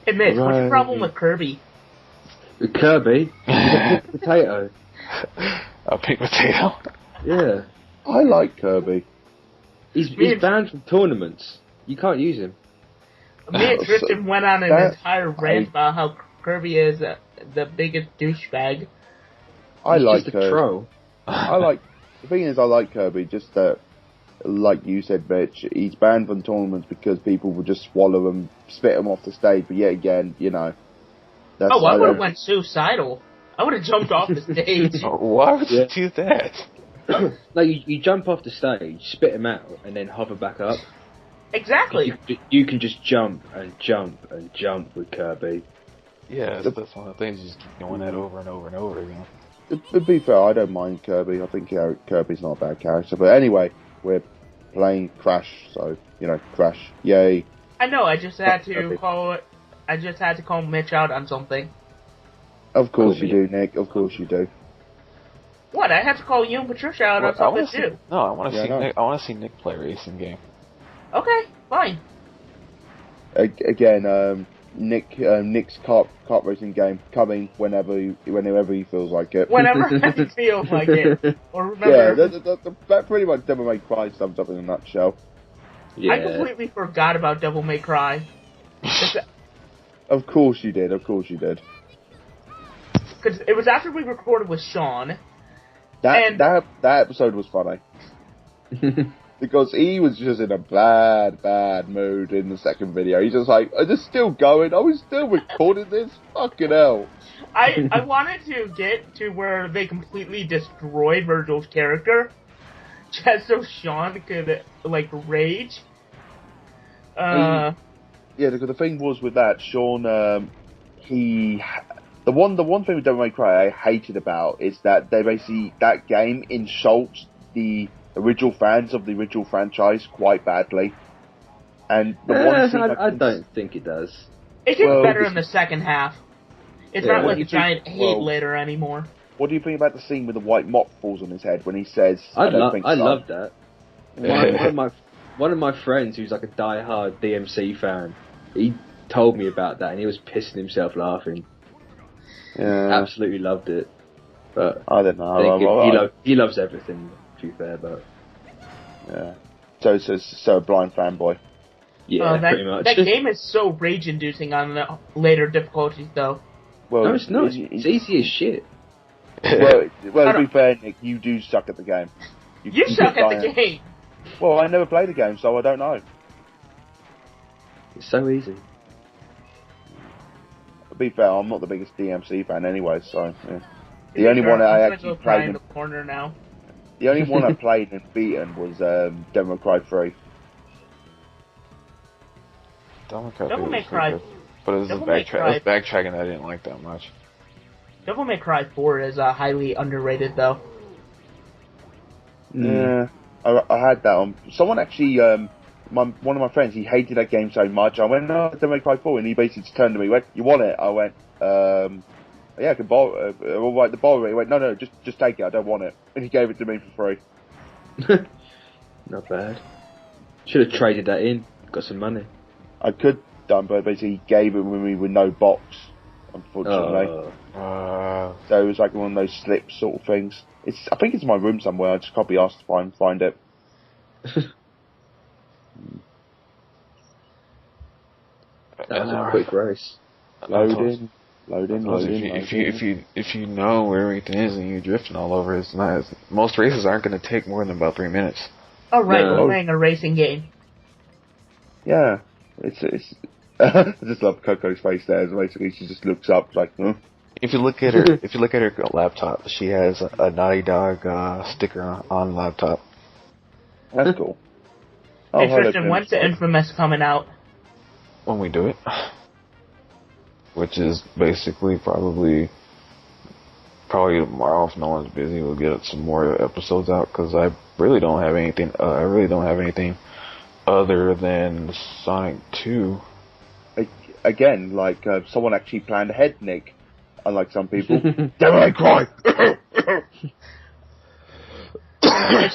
Hey, Mitch, what's your problem with Kirby? With Kirby? He's a pig potato. A pig potato? Yeah. I like Kirby. He's banned from tournaments. You can't use him. Me and Tristan went on an entire rant about how Kirby is the biggest douchebag. I like just a troll. The thing is, I like Kirby, just that, like you said, Mitch, he's banned from tournaments because people will just swallow him, spit him off the stage, but yet again, you know. I would have went suicidal. I would have jumped off the stage. Why would you do that? No, you jump off the stage, spit him out, and then hover back up. Exactly. You can just jump and jump and jump with Kirby. Yeah, that's one of the things, you just keep doing that over and over and over again. To be fair, I don't mind Kirby. I think Kirby's not a bad character. But anyway, we're playing Crash, so, you know, Crash. Yay. I know, I just had to call Mitch out on something. Of course you do, Nick. Of course you do. What? I had to call you and Patricia out on something too. No, I want to see Nick. I want to see Nick play a racing game. Okay, fine. Again, Nick's kart racing game coming whenever he feels like it. Whenever I feel like it, or remember. Yeah, that pretty much Devil May Cry sums up in a nutshell. Yeah. I completely forgot about Devil May Cry. Of course you did. Because it was after we recorded with Sean. That episode was funny. Because he was just in a bad mood in the second video. He's just like, is this still going? Are we still recording this? Fucking hell. I wanted to get to where they completely destroyed Virgil's character, just so Sean could, like, rage. Yeah, because the thing was with that, Sean, the one thing with Devil May Cry I hated about is that that game insults the original fans of the original franchise quite badly. And the one thing I don't think it does. It gets better in the second half. It's not like a giant hate later anymore. What do you think about the scene with the white mop falls on his head when he says, I love that. One of my friends who's like a die-hard DMC fan, he told me about that and he was pissing himself laughing. Yeah. Absolutely loved it. But I don't know. He loves everything, to be fair, but yeah. So a blind fanboy. Yeah, pretty much. That game is so rage-inducing on the later difficulties, though. Well, no, it's not. It's easy as shit. Well, to be fair, Nick, you do suck at the game. You suck at the game. Well, I never played the game, so I don't know. It's so easy. To be fair, I'm not the biggest DMC fan anyway, so yeah. The only one I actually played in the corner now. The only one I played and beaten was Devil May Cry 3. Devil May Cry. But it was backtracking that I didn't like that much. Devil May Cry 4 is highly underrated, though. Yeah, I had that on. Someone actually, one of my friends, he hated that game so much. I went, no, Devil May Cry 4, and he basically just turned to me, went, you want it? I went, yeah, I can borrow it. All right, the borrow it. He went, no, just take it. I don't want it. And he gave it to me for free. Not bad. Should have traded that in. Got some money. I could done, but basically he gave it to me with no box, unfortunately. So it was like one of those slip sort of things. I think it's in my room somewhere. I just can't be asked to find it. That was a quick race. Loading. If you know where everything is and you're drifting all over, it's not. Most races aren't going to take more than about 3 minutes. Oh right, we're playing a racing game. Yeah, it's. I just love Coco's face there. Basically, she just looks up like. Huh? If you look at her, laptop, she has a Naughty Dog sticker on laptop. That's cool. Hey Tristan, when's the Infamous coming out? When we do it, which is basically probably tomorrow if no one's busy. We'll get some more episodes out because I really don't have anything. Other than Sonic 2. Again, like someone actually planned ahead, Nick. Unlike some people. Devil May Cry! I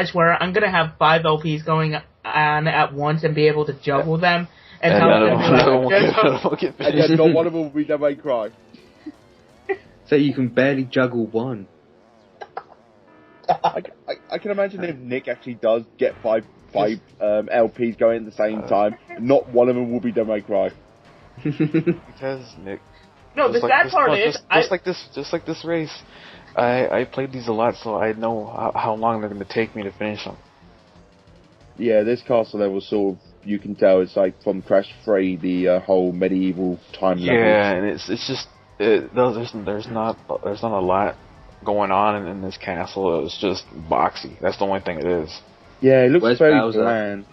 swear, I'm gonna have 5 LPs going on at once and be able to juggle them And And tell none them of to them, be none of like, them just will get And finished. then not one of them will be Devil May Cry. So you can barely juggle one. I can imagine if Nick actually does get five LPs going at the same time, not one of them will be Devil May Cry. Because Nick, no, the sad part is, just like this race, I played these a lot, so I know how long they're going to take me to finish them. Yeah, this castle level sort of, you can tell it's like from Crash 3, the whole medieval time level. Yeah, and it's just there's not a lot going on in this castle. It's just boxy. That's the only thing it is. Yeah, it looks Where's very Bowser? bland.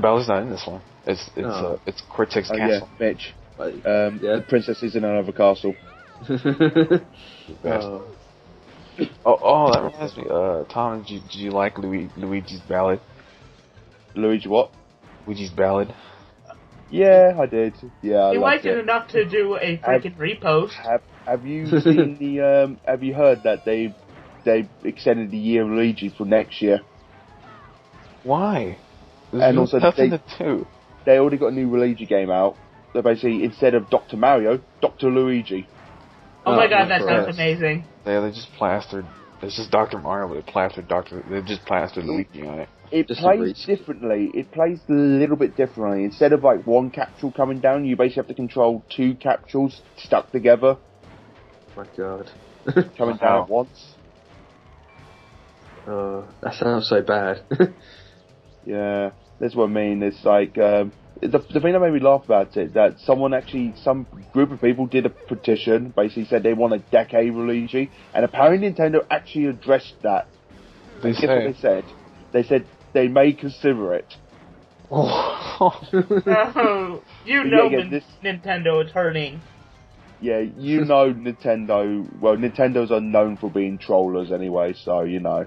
Bowser's not in this one. It's Cortex Oh Castle. yeah, Mitch. Yeah. The princess is in another castle. Oh, that reminds me. Tom, did you like Luigi's Ballad? Luigi what? Luigi's Ballad. Yeah, I did. Yeah, I he liked liked it enough to do a freaking repost. Have you seen the? Have you heard that they extended the year of Luigi for next year? Why? And There's also nothing to do. They already got a new Luigi game out. So basically, instead of Dr. Mario, Dr. Luigi. Oh my god, that Christ. sounds amazing. They just plastered. It's just Dr. Mario, but they just plastered Luigi on it. It Just plays agreed. differently. It plays a little bit differently. Instead of like one capsule coming down, you basically have to control two capsules stuck together My God. coming down at once. That sounds so bad. Yeah, that's what I mean. It's like the thing that made me laugh about it, that some group of people did a petition, basically said they want a decade Luigi, and apparently Nintendo actually addressed that. They And guess what they said? They said they may consider it. Oh, you But know yeah, this- Nintendo is hurting. Yeah, you know Nintendo. Well, Nintendo's are known for being trollers anyway, so you know.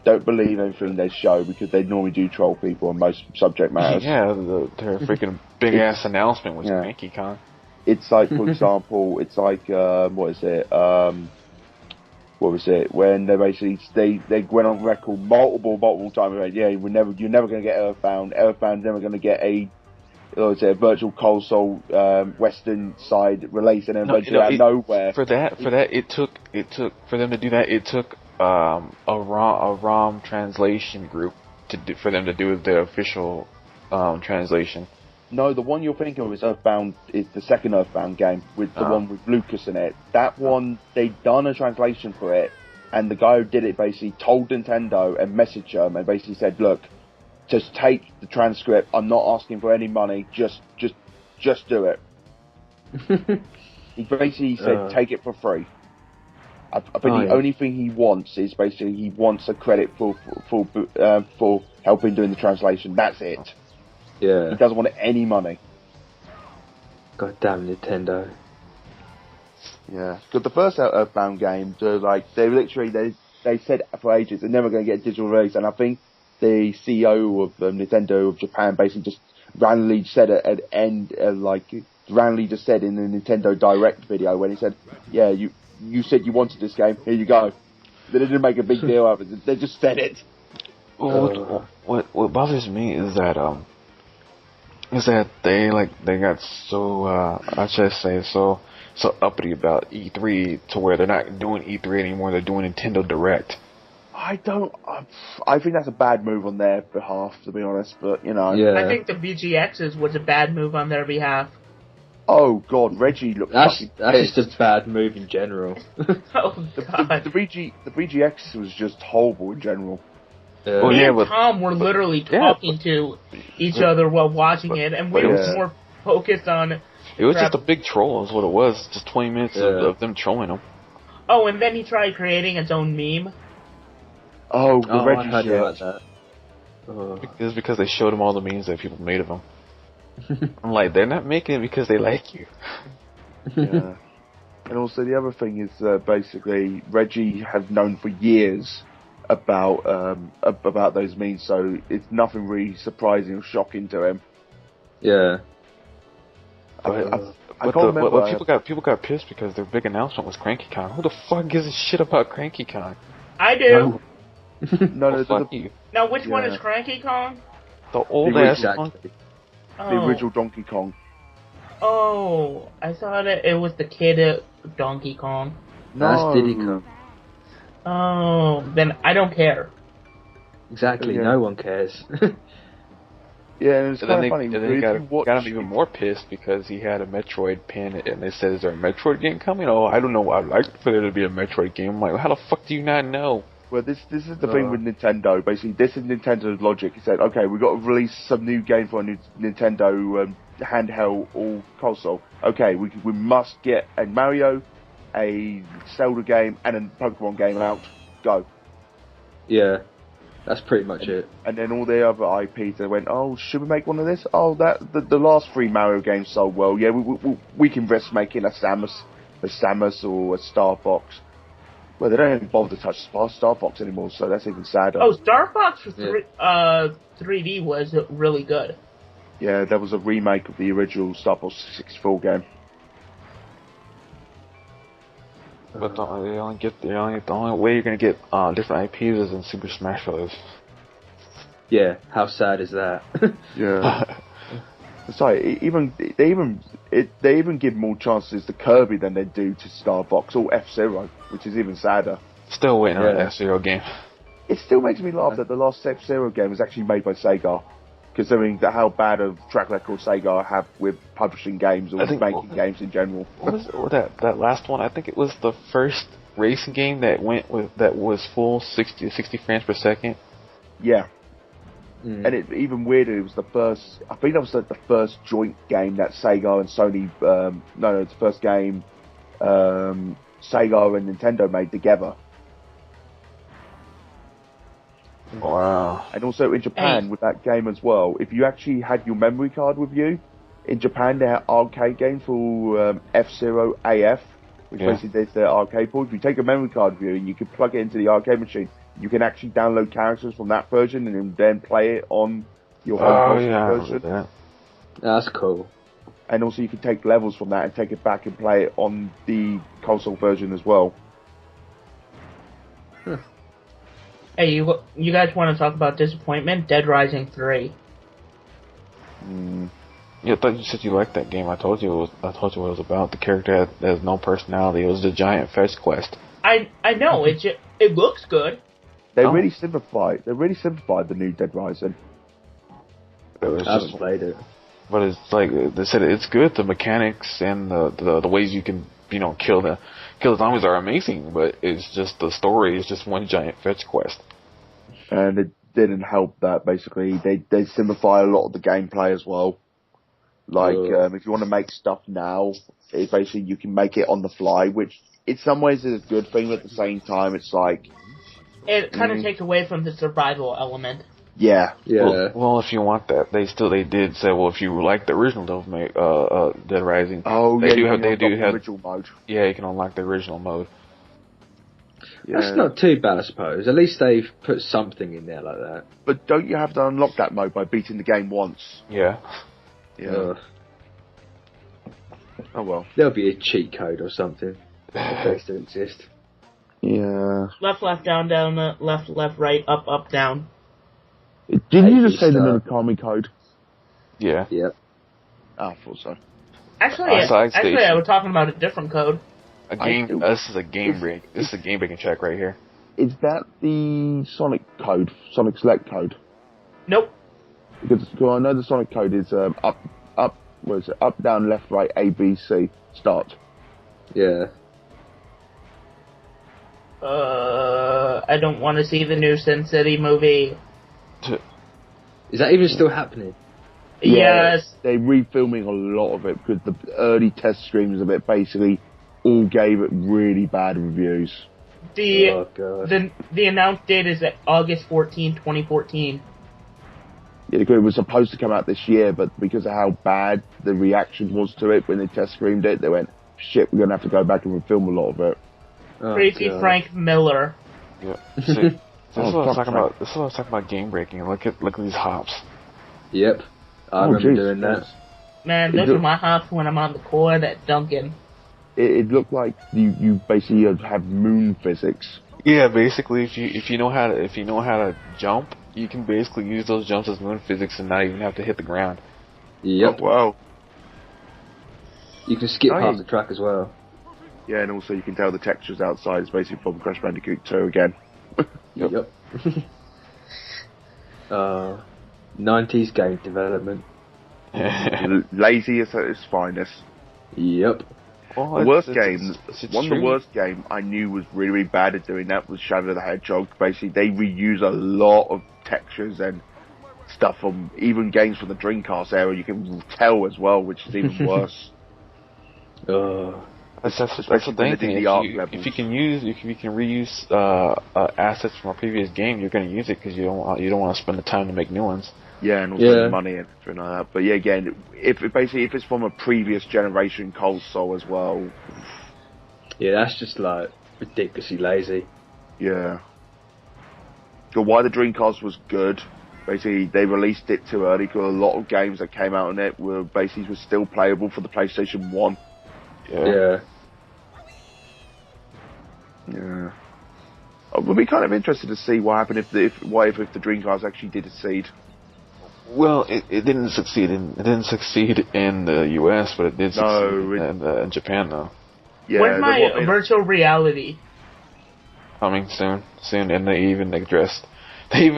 Don't believe anything they show because they normally do troll people on most subject matters. Yeah, their freaking big ass announcement was Yeah. Cranky Con. It's like, for example, it's like what is it? What was it? When they basically they went on record multiple times. Like, yeah, you're never going to get Earthbound. Earthbound's never going to get a virtual console Western side release, and then eventually out of nowhere. For that, it took for them to do that. It took a ROM translation group for them to do the official translation. No, the one you're thinking of is Earthbound. Is the second Earthbound game with the one with Lucas in it. That one, they done a translation for it, and the guy who did it basically told Nintendo and messaged them and basically said, "Look, just take the transcript. I'm not asking for any money. Just do it." He basically said, "Take it for free." I think the only thing he wants is basically he wants a credit for helping doing the translation. That's it. Yeah. He doesn't want any money. God damn Nintendo. Yeah, because the first Earthbound game, they said for ages they're never going to get digital release, and I think the CEO of Nintendo of Japan basically just randomly said at end randomly just said in the Nintendo Direct video when he said, "Yeah, you said you wanted this game, here you go." They didn't make a big deal out of it. They just said it. Well, what bothers me is that they got so I should say so uppity about E3 to where they're not doing E3 anymore. They're doing Nintendo Direct. I think that's a bad move on their behalf, to be honest. But you know, Yeah. I think the VGXs was a bad move on their behalf. Oh God, Reggie looked That's fucking just pissed. a bad move in general. Oh god. The VGX was just horrible in general. Yeah. Well, Me yeah, and but- Tom were literally talking to each other while watching it, and we but were yeah. more focused on... It was crap. just a big troll, is what it was. Just 20 minutes of them trolling him. Oh, and then he tried creating his own meme. Oh, the I Reggie heard shit. about that. It was because they showed him all the memes that people made of him. I'm like, they're not making it because they like you. Yeah. And also the other thing is basically Reggie has known for years about those memes, so it's nothing really surprising or shocking to him. Yeah. I can't remember. People got pissed because their big announcement was CrankyCon. Who the fuck gives a shit about CrankyCon? I do. No, Oh, fuck you. Now, which one Yeah. is Cranky Kong? The old The ass Exactly. one. The original Donkey Kong. Oh, I thought it was the kid of Donkey Kong. That's Diddy Kong. Oh, then I don't care. Exactly, Yeah. no one cares. Yeah, and it's And then kind they, of funny. and then got him even more pissed because he had a Metroid pin, and they said, "Is there a Metroid game coming?" Oh, I don't know. I'd like for there to be a Metroid game. I'm like, how the fuck do you not know? Well, this is the thing with Nintendo. Basically, this is Nintendo's logic. He said, okay, we've got to release some new game for a new Nintendo handheld or console. Okay, we must get a Mario, a Zelda game, and a Pokemon game out. Go. Yeah, that's pretty much it. And then all the other IPs, they went, oh, should we make one of this? Oh, the last 3 Mario games sold well. Yeah, we can risk making a Samus or a Star Fox. Well, they don't even bother to touch Star Fox anymore, so that's even sadder. Oh, Star Fox 3D was really good. Yeah, there was a remake of the original Star Fox 64 game. But the only way you're gonna get different IPs is in Super Smash Bros. Yeah, how sad is that? Yeah. Sorry, they even give more chances to Kirby than they do to Star Fox or F-Zero, which is even sadder. Still waiting on an F-Zero game. It still makes me laugh that the last F-Zero game was actually made by Sega, considering how bad of track record Sega have with publishing games or making games in general. What was that last one? I think it was the first racing game that was full 60 frames per second. Yeah. And it even weirder, it was the first, I think that was the first joint game that Sega and Sony, it's the first game Sega and Nintendo made together. Wow. And also in Japan with that game as well, if you actually had your memory card with you, in Japan they had arcade games for F-Zero AF, which basically is their arcade port. If you take a memory card with you and you can plug it into the arcade machine, you can actually download characters from that version and then play it on your home version. That. That's cool. And also you can take levels from that and take it back and play it on the console version as well. Hey, you guys want to talk about disappointment? Dead Rising 3. Yeah, I thought you said you liked that game. I told you what it was about. The character has no personality. It was a giant fetch quest. I know it looks good. They really simplified the new Dead Rising. I haven't played it. But it's like they said, it's good. The mechanics and the ways you can kill the zombies are amazing. But it's just the story is just one giant fetch quest. And it didn't help that basically they simplify a lot of the gameplay as well. Like if you want to make stuff now, it basically you can make it on the fly, which in some ways is a good thing. But at the same time, it's like it kind of takes away from the survival element. Yeah. Well, if you want that, they did say, well, if you like the original Dead Rising, they do have the original mode. Yeah, you can unlock the original mode. Yeah. That's not too bad, I suppose. At least they've put something in there like that. But don't you have to unlock that mode by beating the game once? Yeah. Yeah. Oh well. There'll be a cheat code or something. If they still exist. Yeah. Left, down, left, right, up, down. Didn't you just say the Minakami code? Yeah. Yep. I thought so. Actually, I was talking about a different code. This is a game break. This is a game breaking check right here. Is that the Sonic code? Sonic Select code? Nope. Because I know the Sonic code is up, down, left, right, A, B, C, start. Yeah. I don't want to see the new Sin City movie. Is that even still happening? Yes. They're refilming a lot of it because the early test streams of it basically all gave it really bad reviews. The announced date is August 14, 2014. Yeah, it was supposed to come out this year, but because of how bad the reaction was to it when they test streamed it, they went, shit, we're going to have to go back and refilm a lot of it. Crazy Frank Miller. Yeah. See, this is what I was talking about game breaking. Look at these hops. Yep. I remember doing that. Man, those are my hops when I'm on the court at Duncan. It looked like you basically have moon physics. Yeah, basically, if you know how to jump, you can basically use those jumps as moon physics and not even have to hit the ground. Yep. Oh, wow. You can skip Nice. half the track as well. Yeah, and also you can tell the textures outside is basically from Crash Bandicoot 2 again. Yep. 90s game development. Lazy at its finest. Yep. Well, The worst it's game, one of the true. worst game I knew was really, really bad at doing that was Shadow the Hedgehog. Basically, they reuse a lot of textures and stuff from even games from the Dreamcast era. You can tell as well, which is even worse. That's the Especially when thing. they do the arc If levels. you can reuse assets from a previous game, you're going to use it because you don't want to spend the time to make new ones. Yeah, and also the money and everything like that. But yeah, again, if it's from a previous generation console as well, Yeah, that's just like ridiculously lazy. yeah. So why the Dreamcast was good, basically they released it too early because a lot of games that came out on it were still playable for the PlayStation 1. Yeah. Yeah. I would be kind of interested to see what happened if the Dreamcast actually did succeed. Well, it didn't succeed in the U.S., but it did succeed in Japan though. Yeah, Where's my virtual reality? Coming soon, and they even addressed why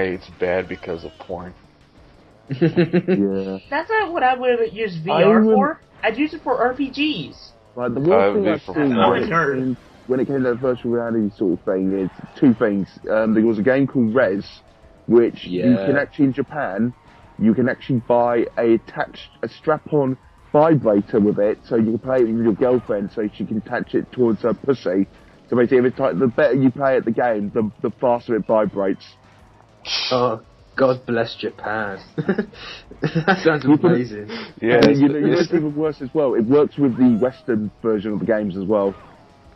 it's bad because of porn. Yeah. That's not what I would use VR for. I'd use it for RPGs. Like the worst thing I've seen nerd. when it came to that virtual reality sort of thing is two things. There was a game called Res, which you can actually in Japan, you can actually buy a strap-on vibrator with it, so you can play it with your girlfriend, so she can attach it towards her pussy. So basically, if it's the better you play at the game, the faster it vibrates. Oh, God bless Japan. That sounds amazing. Yeah, and you know what's even worse as well? It works with the Western version of the games as well.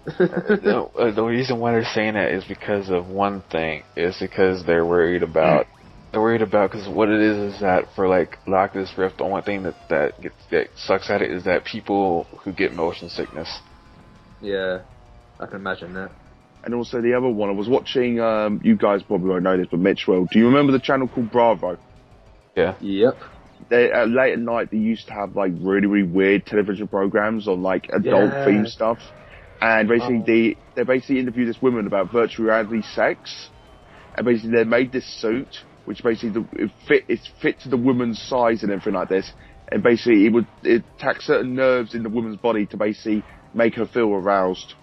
The reason why they're saying that is because of one thing. Is because they're worried about. Because what it is that for like Oculus Rift, the only thing that sucks at it is that people who get motion sickness. Yeah, I can imagine that. And also the other one, I was watching, you guys probably won't know this, but Mitch will. Do you remember the channel called Bravo? Yeah. Yep. They, late at night, they used to have like really, really weird television programs on like adult themed stuff. And basically they basically interviewed this woman about virtual reality sex. And basically they made this suit, which basically it fit to the woman's size and everything like this. And basically it attack certain nerves in the woman's body to basically make her feel aroused.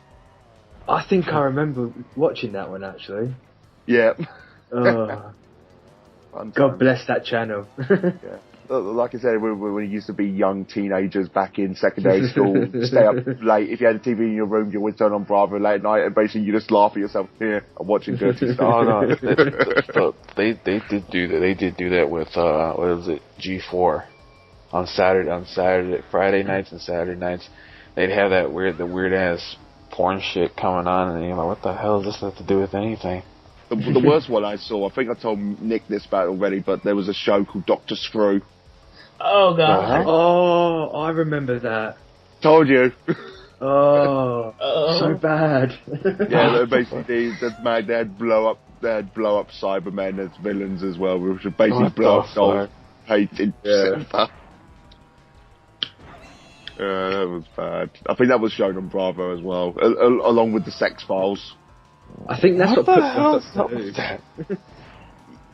I think I remember watching that one actually. Yeah. Oh. God bless that channel. Yeah. Like I said, when we used to be young teenagers back in secondary school, stay up late. If you had a TV in your room, you always turn on Bravo late at night, and basically you just laugh at yourself. Here, I'm watching dirty stuff. Oh no, they did do that. They did do that with what was it, G4 on Friday nights and Saturday nights. They'd have the weird ass porn shit coming on, and you're like, what the hell does this have to do with anything? The worst one I saw, I think I told Nick this about it already, but there was a show called Dr. Screw. Oh god. Oh, I remember that. Told you. Oh, so bad. Yeah, basically they had blow up Cybermen as villains as well, which would basically blow up dolls. Hated. Yeah. That was bad. I think that was shown on Bravo as well, along with the Sex Files. I think that's what the put hell us is up with that?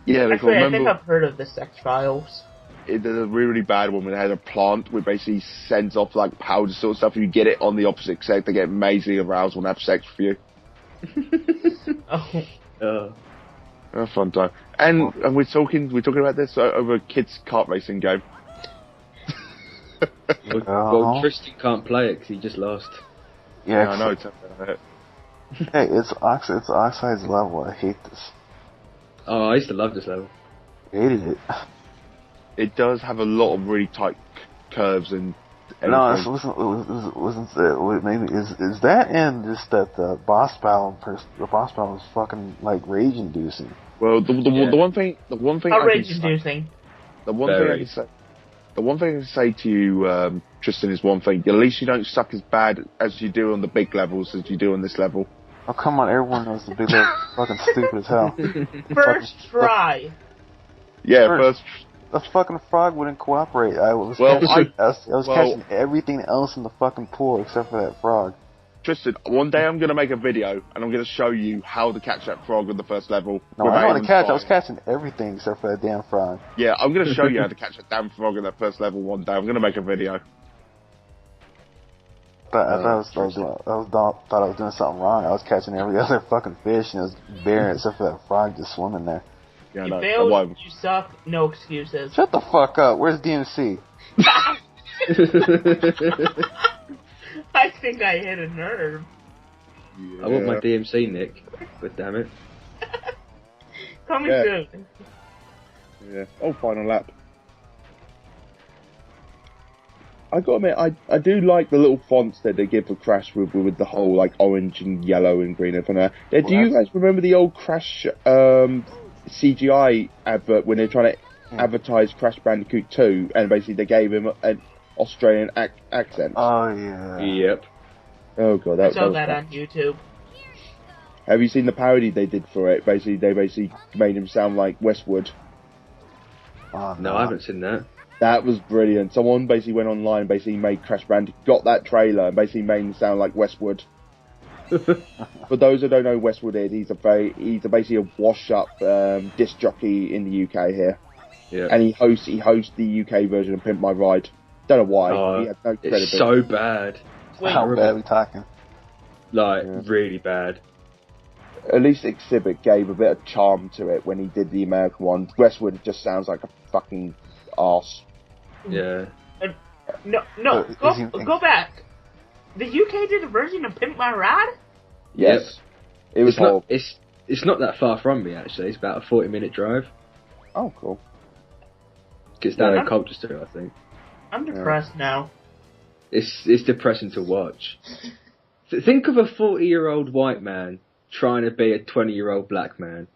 Yeah, Actually, I think I've heard of the Sex Files. There's a really bad one where they had a plant which basically sends off like powder sort of stuff. If you get it on the opposite sex, they get amazingly aroused and have sex with you. A fun time. And we're talking about this over a kids kart racing game. Well, Tristan can't play it because he just lost. Yeah, I know. Tell me about it. Hey, it's Oxide's level. I hate this. Oh, I used to love this level. Hated it. It does have a lot of really tight curves and. No, it wasn't. Maybe is that and just that the boss battle was fucking like rage inducing. Well, the one thing rage inducing. The one thing I can say to you, Tristan, is one thing. At least you don't suck as bad as you do on the big levels as you do on this level. Oh come on! Everyone knows the big level is fucking stupid as hell. First try. Yeah, First. first. The fucking frog wouldn't cooperate. I was Well, catching everything else in the fucking pool except for that frog. Tristan, one day I'm going to make a video and I'm going to show you how to catch that frog on the first level. No, I know how to catch. I was trying. catching everything except for that damn frog. Yeah, I'm going to show you how to catch a damn frog on that first level one day. I'm going to make a video. Thought I was doing something wrong. I was catching every other fucking fish and it was bare except for that frog just swimming there. Yeah, You no, failed, you suck, no excuses. Shut the fuck up. Where's DMC? I think I hit a nerve. Yeah. I want my DMC, Nick. But damn it. Coming soon. Yeah. Oh, final lap. I gotta admit, I do like the little fonts that they give for Crash with the whole like orange and yellow and green and that. Do you guys remember the old Crash CGI advert when they're trying to advertise Crash Bandicoot 2 and basically they gave him an Australian accent? Oh yeah. Yep. Oh god, I saw that on YouTube. Have you seen the parody they did for it? Basically, they made him sound like Westwood. Oh, No, I haven't seen that. That was brilliant. Someone basically went online, basically made Crash Bandicoot, got that trailer, and basically made him sound like Westwood. For those who don't know who Westwood is, he's basically a wash-up disc jockey in the UK here. Yeah. And he hosts the UK version of Pimp My Ride. Don't know why. He had no credibility. It's so bad. Wait, How bad are we talking? Like, really bad. At least Exhibit gave a bit of charm to it when he did the American one. Westwood just sounds like a fucking arse. Yeah. No, go back. The UK did a version of Pimp My Ride? Yes. It was horrible. It's not that far from me, actually. It's about a 40-minute drive. Oh, cool. Gets down in Colchester, I think. I'm depressed now. It's depressing to watch. Think of a 40-year-old white man trying to be a 20-year-old black man.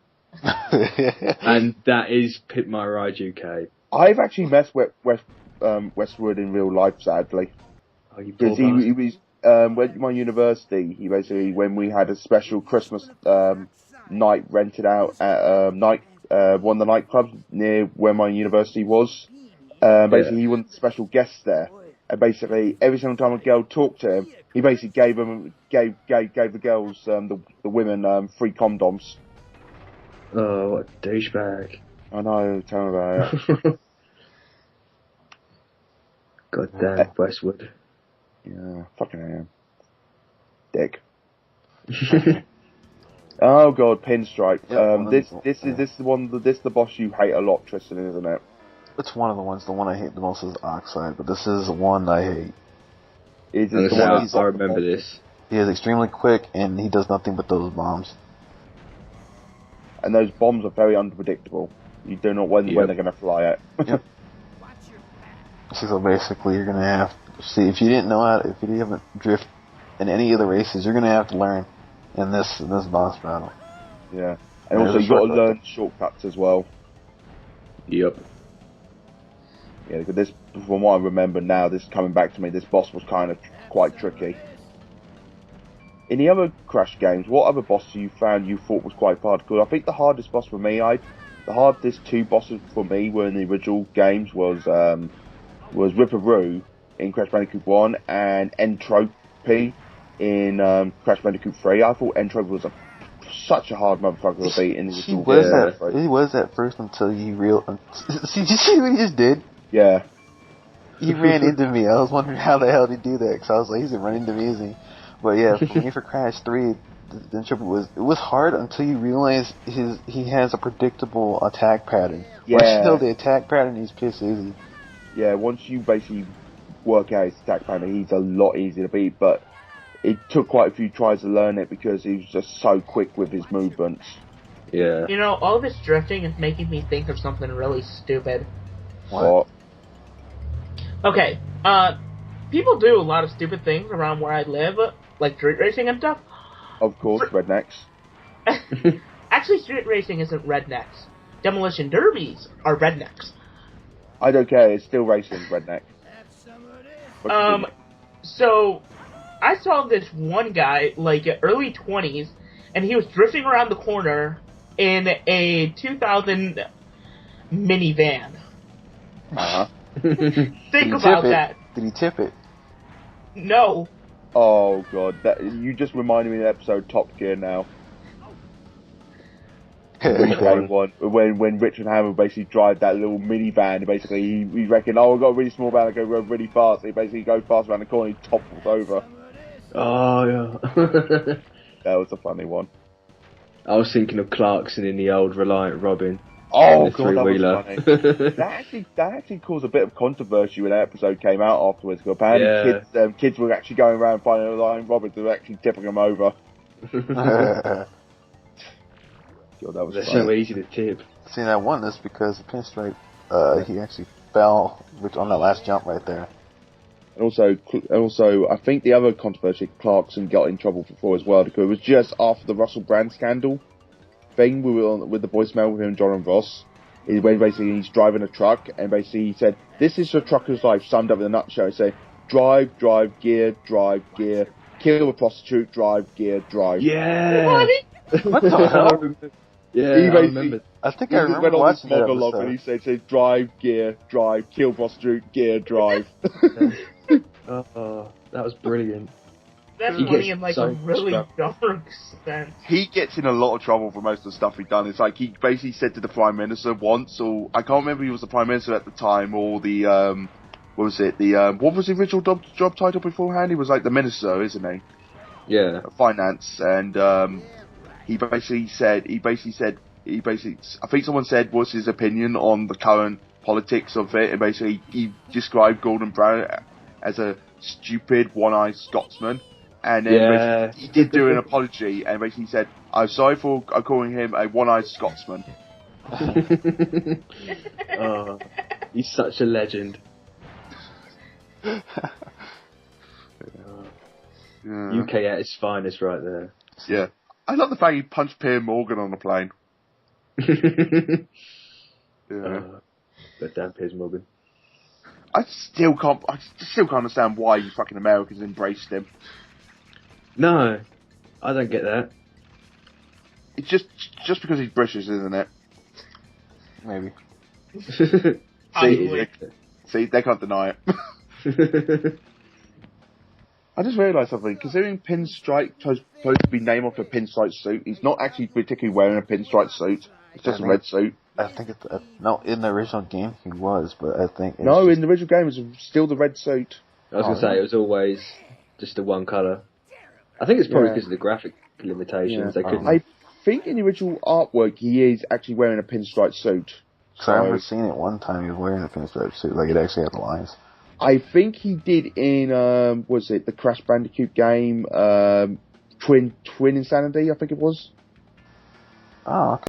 And that is Pimp My Ride UK. I've actually met Westwood in real life, sadly. Oh, you poor Because he was at my university. He basically, when we had a special Christmas night rented out at one of the nightclubs near where my university was. Basically, he was a special guest there. And basically, every single time a girl talked to him, he basically gave the girls, the women, free condoms. Oh, what a douchebag. I know, tell me about it. God damn, Westwood. Yeah, fucking am. Dick. Oh god, Pinstripe. This is the boss you hate a lot, Tristan, isn't it? It's one of the ones. The one I hate the most is Oxide, but this is the one I hate. I remember this. He is extremely quick, and he does nothing but those bombs. And those bombs are very unpredictable. You don't know when they're going to fly out. Yep. So basically, you're gonna have to see if you haven't drift in any of the races, you're gonna have to learn in this boss battle. Yeah, and also you got to learn shortcuts as well. Yep. Yeah, because this, from what I remember now, this coming back to me, this boss was kind of quite tricky. In the other Crash games, what other bosses you found you thought was quite hard? Because I think the hardest boss for me, the hardest two bosses for me were in the original games was Ripperoo in Crash Bandicoot 1 and Entropy in Crash Bandicoot 3. I thought Entropy was such a hard motherfucker to beat in the original game. He was at first until you See, did you see what he just did? Yeah. He ran into me. I was wondering how the hell did he do that, because I was like, he's gonna run into me, isn't he? But yeah, for me, for Crash 3, the Entropy was hard until you realize he has a predictable attack pattern. Yeah. Once you know the attack pattern, he's piss easy. Yeah, once you basically work out his attack pattern, he's a lot easier to beat, but it took quite a few tries to learn it because he was just so quick with his movements. Yeah. You know, all this drifting is making me think of something really stupid. What? Okay, people do a lot of stupid things around where I live, like street racing and stuff. Of course, rednecks. Actually, street racing isn't rednecks. Demolition derbies are rednecks. I don't care, it's still racing, redneck. So, I saw this one guy, like, early 20s, and he was drifting around the corner in a 2000 minivan. Uh-huh. Think about that. Did he tip it? No. Oh god, you just reminded me of the episode Top Gear now. When Richard Hammer basically drive that little minivan, basically he reckoned, oh, I've got a really small van, I go really fast. He basically goes fast around the corner, he topples over. Oh yeah. That was a funny one. I was thinking of Clarkson in the old Reliant Robin. Oh the god, that was three-wheeler. funny. that actually caused a bit of controversy when that episode came out afterwards. Because apparently kids were actually going around finding Reliant Robins and actually tipping them over. God, that was They're funny. so easy to tip. See, I won this because the Pinstripe, he actually fell on that last jump right there. And also, I think the other controversy Clarkson got in trouble for as well, because it was just after the Russell Brand scandal thing with the voicemail with him and John and Ross. When basically he's driving a truck, and basically he said, "This is a trucker's life," summed up in a nutshell. He said, drive, gear, kill a prostitute, drive, gear, drive. Yeah! What the hell? Yeah, I remember. I think I remember watching that episode. And he said, drive, gear, drive, kill prostitute, gear, drive. Oh, that was brilliant. That's He funny gets in like so a really stuck. dark sense. He gets in a lot of trouble for most of the stuff he'd done. It's like he basically said to the Prime Minister once, or I can't remember if he was the Prime Minister at the time, or the, what was it, what was the original job title beforehand? He was like the Minister, isn't he? Yeah. Of Finance, and he basically said, I think someone said what's his opinion on the current politics of it, and basically he described Gordon Brown as a stupid, one-eyed Scotsman. And then he did do an apology, and basically said, "I'm sorry for calling him a one-eyed Scotsman." Oh, he's such a legend. UK at its finest, right there. Yeah, I love the fact he punched Pierre Morgan on the plane. But damn Piers Morgan. I still can't understand why you fucking Americans embraced him. No, I don't get that. It's just because he's British, isn't it? Maybe. See, they can't deny it. I just realised something. Considering Pinstripe supposed to be named after a pinstripe suit, he's not actually particularly wearing a pinstripe suit. It's just a red suit. I think it's no. In the original game, he was, but I think in the original game, it was still the red suit. I was gonna say it was always just the one colour. I think it's probably because of the graphic limitations. They couldn't. I think in the original artwork, he is actually wearing a pinstripe suit. So I remember seeing it one time. He was wearing a pinstripe suit, like it actually had the lines. I think he did in was it the Crash Bandicoot game, Twin Insanity? I think it was. Oh, okay.